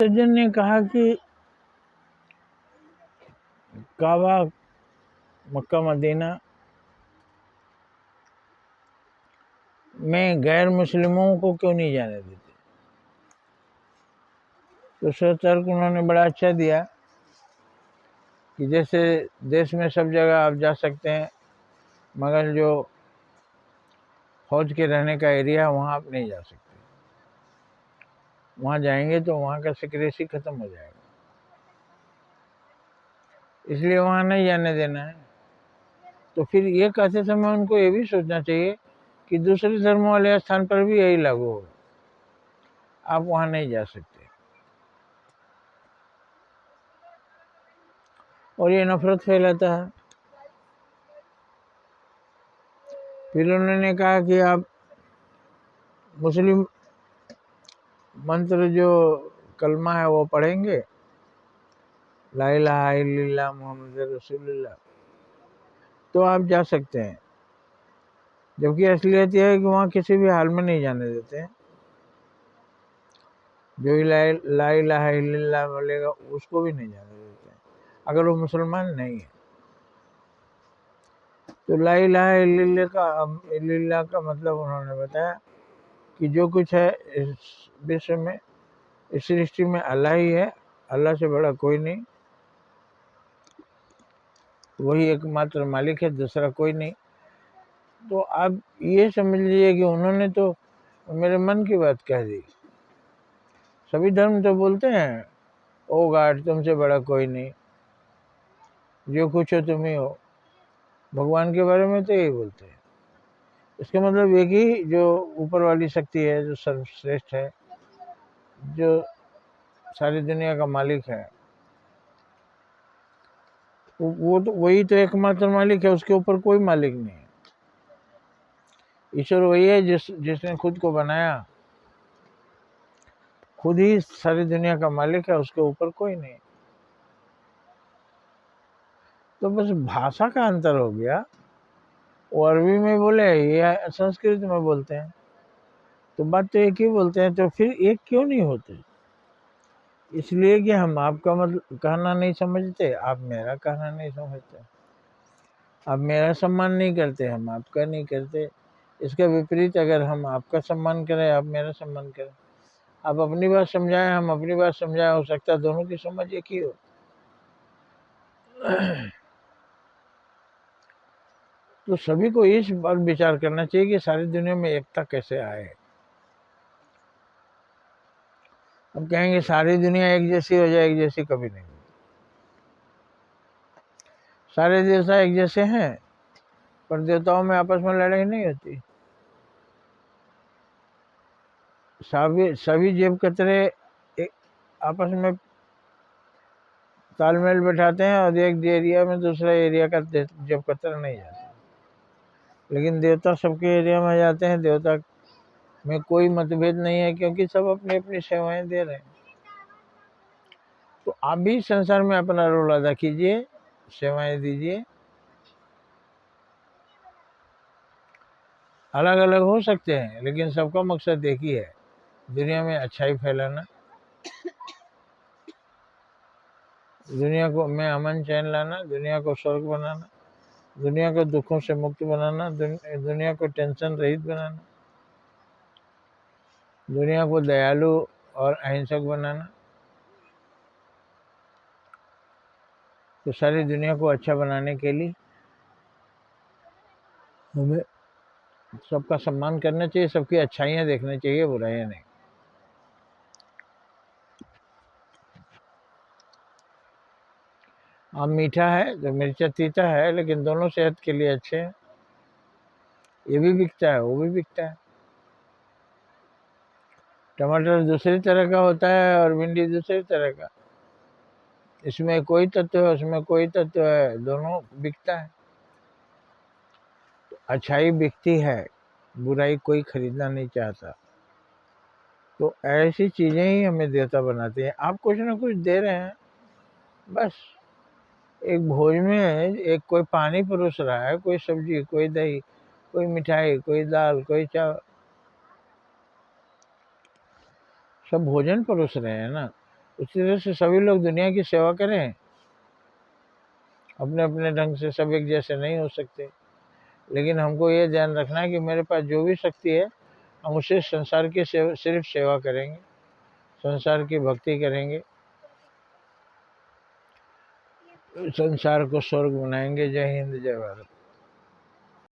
सज्जन ने कहा कि काबा, मक्का मदीना में गैर मुस्लिमों को क्यों नहीं जाने देते। तो तर्क उन्होंने बड़ा अच्छा दिया कि जैसे देश में सब जगह आप जा सकते हैं, मगर जो फौज के रहने का एरिया है वहाँ आप नहीं जा सकते। वहाँ जाएंगे तो वहाँ का सिक्रेसी खत्म हो जाएगा, इसलिए वहाँ नहीं जाने देना है। तो फिर ये कहते समय उनको ये भी सोचना चाहिए कि दूसरे धर्म वाले स्थान पर भी यही लागू होगा, आप वहाँ नहीं जा सकते। और ये नफरत फैलाता है। फिर उन्होंने कहा कि आप मुस्लिम मंत्र जो कलमा है वो पढ़ेंगे, ला इलाहा इल्लल्लाह मुहम्मद रसूलुल्लाह, तो आप जा सकते हैं। जबकि असलियत यह है कि वहाँ किसी भी हाल में नहीं जाने देते हैं। जो ला इलाहा इल्लल्लाह बोलेगा उसको भी नहीं जाने देते हैं, अगर वो मुसलमान नहीं है। तो ला इलाहा इल्लल्लाह का मतलब उन्होंने बताया कि जो कुछ है इस विश्व में, इस सृष्टि में अल्लाह ही है, अल्लाह से बड़ा कोई नहीं, वही एकमात्र मालिक है, दूसरा कोई नहीं। तो आप ये समझ लीजिए कि उन्होंने तो मेरे मन की बात कह दी। सभी धर्म तो बोलते हैं ओ गॉड तुमसे बड़ा कोई नहीं, जो कुछ हो तुम ही हो। भगवान के बारे में तो यही बोलते हैं। इसका मतलब एक ही जो ऊपर वाली शक्ति है, जो सर्वश्रेष्ठ है, जो सारी दुनिया का मालिक है, वो तो वही तो एकमात्र मालिक है, उसके ऊपर कोई मालिक नहीं है। ईश्वर वही है जिसने खुद को बनाया, खुद ही सारी दुनिया का मालिक है, उसके ऊपर कोई नहीं। तो बस भाषा का अंतर हो गया, वो अरबी में बोले, ये संस्कृत में बोलते हैं, तो बात तो एक ही बोलते हैं। तो फिर एक क्यों नहीं होते? इसलिए कि हम आपका मतलब कहना नहीं समझते, आप मेरा कहना नहीं समझते, आप मेरा सम्मान नहीं करते, हम आपका नहीं करते। इसका विपरीत, अगर हम आपका सम्मान करें, आप मेरा सम्मान करें, आप अपनी बात समझाएं, हम अपनी बात समझाएं, हो सकता है दोनों की समझ एक ही हो। तो सभी को इस पर विचार करना चाहिए कि सारी दुनिया में एकता कैसे आए। हम कहेंगे सारी दुनिया एक जैसी हो जाए, एक जैसी कभी नहीं। सारे देवता एक जैसे हैं, पर देवताओं में आपस में लड़ाई नहीं होती। सभी जेब कतरे आपस में तालमेल बैठाते हैं, और एक एरिया में दूसरा एरिया का जेब कतरा नहीं जाता। लेकिन देवता सबके एरिया में जाते हैं, देवता में कोई मतभेद नहीं है, क्योंकि सब अपनी अपनी सेवाएं दे रहे हैं। तो आप भी संसार में अपना रोल अदा कीजिए, सेवाएं दीजिए। अलग अलग हो सकते हैं, लेकिन सबका मकसद एक ही है, दुनिया में अच्छाई फैलाना, दुनिया को में अमन चैन लाना, दुनिया को स्वर्ग बनाना, दुनिया को दुखों से मुक्त बनाना, दुनिया को टेंशन रहित बनाना, दुनिया को दयालु और अहिंसक बनाना। तो सारी दुनिया को अच्छा बनाने के लिए हमें सबका सम्मान करना चाहिए, सबकी अच्छाइयाँ देखना चाहिए, बुराइयाँ नहीं। आम मीठा है तो मिर्चा तीता है, लेकिन दोनों सेहत के लिए अच्छे हैं। ये भी बिकता है, वो भी बिकता है। टमाटर दूसरी तरह का होता है और भिंडी दूसरी तरह का, इसमें कोई तत्व है, उसमें कोई तत्व है, दोनों बिकता है। तो अच्छाई बिकती है, बुराई कोई खरीदना नहीं चाहता। तो ऐसी चीजें ही हमें देवता बनाती हैं। आप कुछ ना कुछ दे रहे हैं, बस एक भोज में एक कोई पानी परोस रहा है, कोई सब्जी, कोई दही, कोई मिठाई, कोई दाल, कोई चावल, सब भोजन परोस रहे हैं ना। उसी तरह से सभी लोग दुनिया की सेवा करें, अपने अपने ढंग से। सब एक जैसे नहीं हो सकते, लेकिन हमको ये ध्यान रखना है कि मेरे पास जो भी शक्ति है, हम उसे संसार की सिर्फ सेवा करेंगे, संसार की भक्ति करेंगे, संसार को स्वर्ग बनाएंगे। जय हिंद, जय भारत।